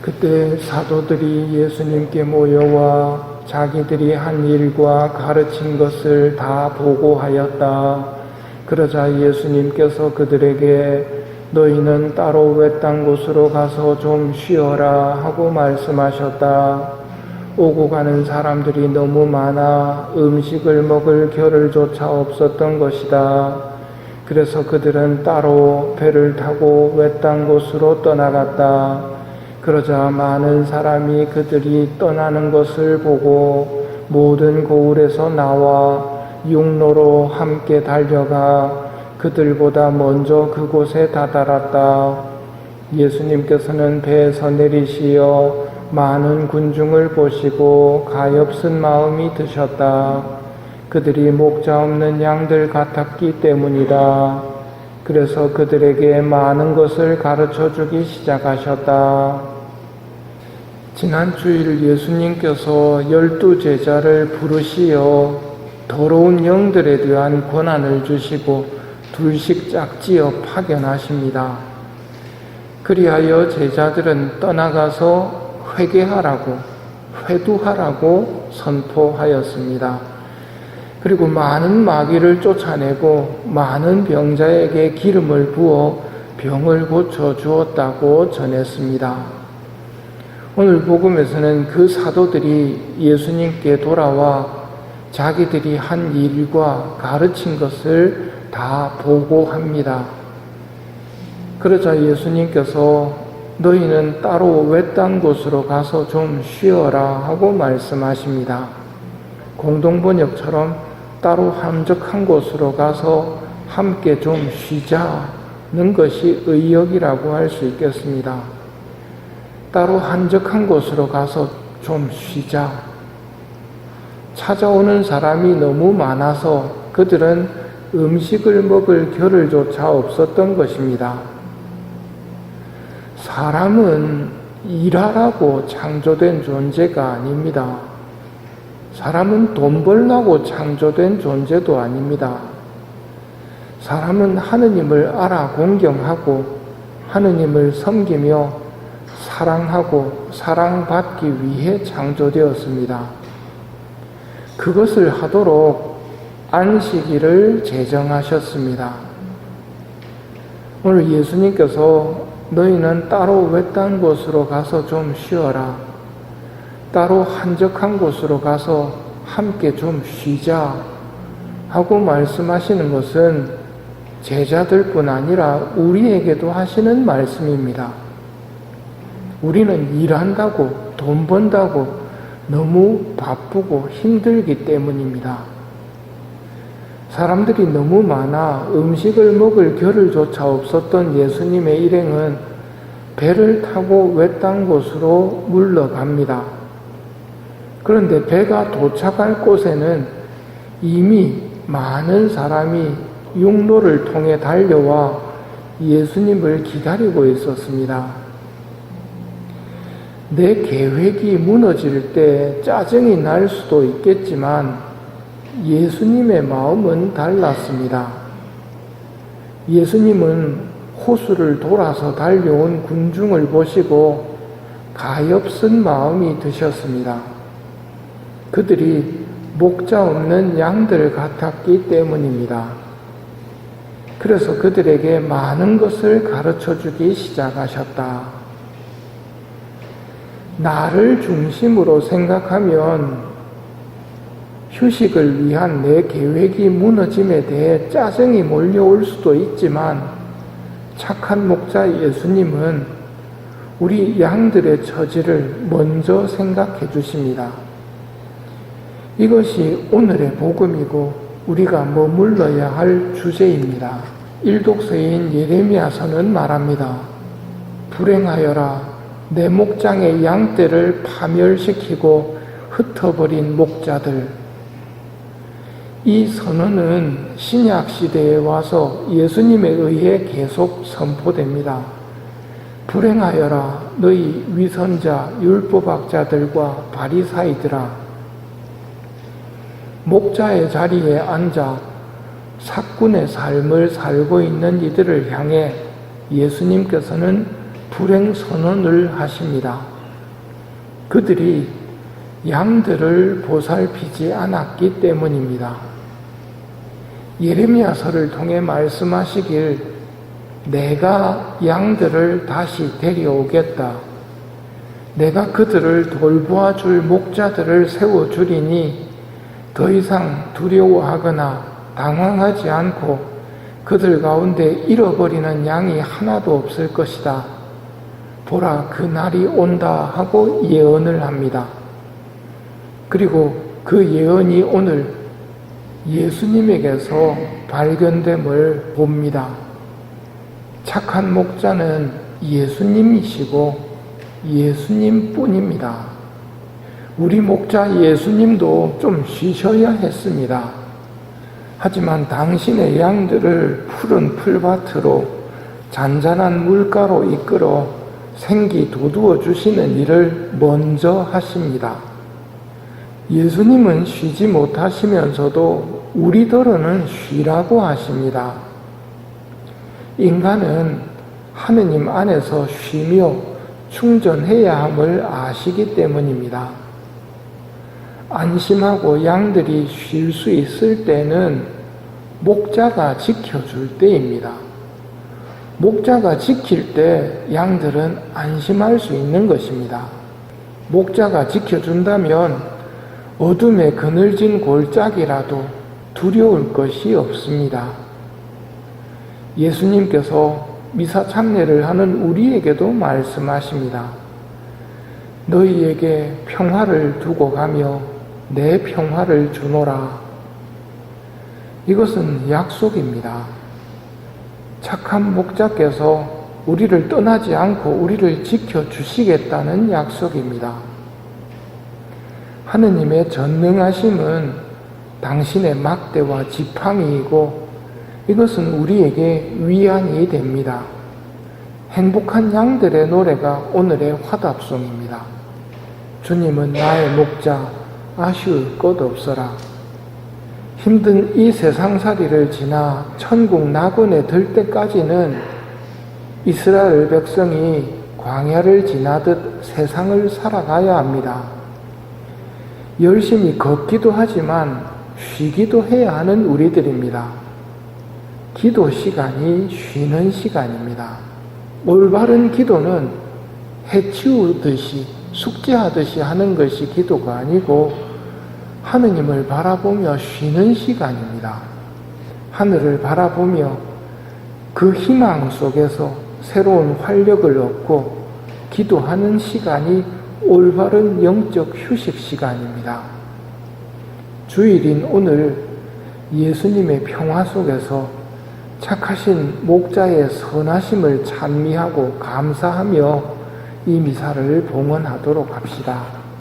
그때 사도들이 예수님께 모여와 자기들이 한 일과 가르친 것을 다 보고하였다. 그러자 예수님께서 그들에게 너희는 따로 외딴 곳으로 가서 좀 쉬어라 하고 말씀하셨다. 오고 가는 사람들이 너무 많아 음식을 먹을 겨를조차 없었던 것이다. 그래서 그들은 따로 배를 타고 외딴 곳으로 떠나갔다. 그러자 많은 사람이 그들이 떠나는 것을 보고 모든 고을에서 나와 육로로 함께 달려가 그들보다 먼저 그곳에 다다랐다. 예수님께서는 배에서 내리시어 많은 군중을 보시고 가엾은 마음이 드셨다. 그들이 목자 없는 양들 같았기 때문이다. 그래서 그들에게 많은 것을 가르쳐 주기 시작하셨다. 지난 주일 예수님께서 12제자를 부르시어 더러운 영들에 대한 권한을 주시고 둘씩 짝지어 파견하십니다. 그리하여 제자들은 떠나가서 회개하라고, 회두하라고 선포하였습니다. 그리고 많은 마귀를 쫓아내고 많은 병자에게 기름을 부어 병을 고쳐 주었다고 전했습니다. 오늘 복음에서는 그 사도들이 예수님께 돌아와 자기들이 한 일과 가르친 것을 다 보고합니다. 그러자 예수님께서 너희는 따로 외딴 곳으로 가서 좀 쉬어라 하고 말씀하십니다. 공동번역처럼 따로 한적한 곳으로 가서 함께 좀 쉬자는 것이 의역이라고 할 수 있겠습니다. 따로 한적한 곳으로 가서 좀 쉬자. 찾아오는 사람이 너무 많아서 그들은 음식을 먹을 겨를조차 없었던 것입니다. 사람은 일하라고 창조된 존재가 아닙니다. 사람은 돈 벌라고 창조된 존재도 아닙니다. 사람은 하느님을 알아 공경하고 하느님을 섬기며 사랑하고 사랑받기 위해 창조되었습니다. 그것을 하도록 안식일을 제정하셨습니다. 오늘 예수님께서 너희는 따로 외딴 곳으로 가서 좀 쉬어라. 따로 한적한 곳으로 가서 함께 좀 쉬자 하고 말씀하시는 것은 제자들뿐 아니라 우리에게도 하시는 말씀입니다. 우리는 일한다고 돈 번다고 너무 바쁘고 힘들기 때문입니다. 사람들이 너무 많아 음식을 먹을 겨를조차 없었던 예수님의 일행은 배를 타고 외딴 곳으로 물러갑니다. 그런데 배가 도착할 곳에는 이미 많은 사람이 육로를 통해 달려와 예수님을 기다리고 있었습니다. 내 계획이 무너질 때 짜증이 날 수도 있겠지만 예수님의 마음은 달랐습니다. 예수님은 호수를 돌아서 달려온 군중을 보시고 가엾은 마음이 드셨습니다. 그들이 목자 없는 양들 같았기 때문입니다. 그래서 그들에게 많은 것을 가르쳐 주기 시작하셨다. 나를 중심으로 생각하면 휴식을 위한 내 계획이 무너짐에 대해 짜증이 몰려올 수도 있지만 착한 목자 예수님은 우리 양들의 처지를 먼저 생각해 주십니다. 이것이 오늘의 복음이고 우리가 머물러야 할 주제입니다. 일독서인 예레미야서는 말합니다. 불행하여라. 내 목장의 양떼를 파멸시키고 흩어버린 목자들. 이 선언은 신약 시대에 와서 예수님에 의해 계속 선포됩니다. 불행하여라 너희 위선자 율법학자들과 바리사이들아. 목자의 자리에 앉아 사꾼의 삶을 살고 있는 이들을 향해 예수님께서는 불행 선언을 하십니다. 그들이 양들을 보살피지 않았기 때문입니다. 예레미야서를 통해 말씀하시길 내가 양들을 다시 데려오겠다. 내가 그들을 돌보아 줄 목자들을 세워주리니 더 이상 두려워하거나 당황하지 않고 그들 가운데 잃어버리는 양이 하나도 없을 것이다. 보라, 그 날이 온다 하고 예언을 합니다. 그리고 그 예언이 오늘 예수님에게서 발견됨을 봅니다. 착한 목자는 예수님이시고 예수님뿐입니다. 우리 목자 예수님도 좀 쉬셔야 했습니다. 하지만 당신의 양들을 푸른 풀밭으로 잔잔한 물가로 이끌어 생기 돋우어 주시는 일을 먼저 하십니다. 예수님은 쉬지 못하시면서도 우리더러는 쉬라고 하십니다. 인간은 하느님 안에서 쉬며 충전해야 함을 아시기 때문입니다. 안심하고 양들이 쉴 수 있을 때는 목자가 지켜줄 때입니다. 목자가 지킬 때 양들은 안심할 수 있는 것입니다. 목자가 지켜준다면 어둠에 그늘진 골짜기라도 두려울 것이 없습니다. 예수님께서 미사 창례를 하는 우리에게도 말씀하십니다. 너희에게 평화를 두고 가며 내 평화를 주노라. 이것은 약속입니다. 착한 목자께서 우리를 떠나지 않고 우리를 지켜주시겠다는 약속입니다. 하느님의 전능하심은 당신의 막대와 지팡이이고 이것은 우리에게 위안이 됩니다. 행복한 양들의 노래가 오늘의 화답송입니다. 주님은 나의 목자, 아쉬울 것 없어라. 힘든 이 세상살이를 지나 천국 낙원에 들 때까지는 이스라엘 백성이 광야를 지나듯 세상을 살아가야 합니다. 열심히 걷기도 하지만 쉬기도 해야 하는 우리들입니다. 기도 시간이 쉬는 시간입니다. 올바른 기도는 해치우듯이 숙제하듯이 하는 것이 기도가 아니고 하느님을 바라보며 쉬는 시간입니다. 하늘을 바라보며 그 희망 속에서 새로운 활력을 얻고 기도하는 시간이 올바른 영적 휴식 시간입니다. 주일인 오늘 예수님의 평화 속에서 착하신 목자의 선하심을 찬미하고 감사하며 이 미사를 봉헌하도록 합시다.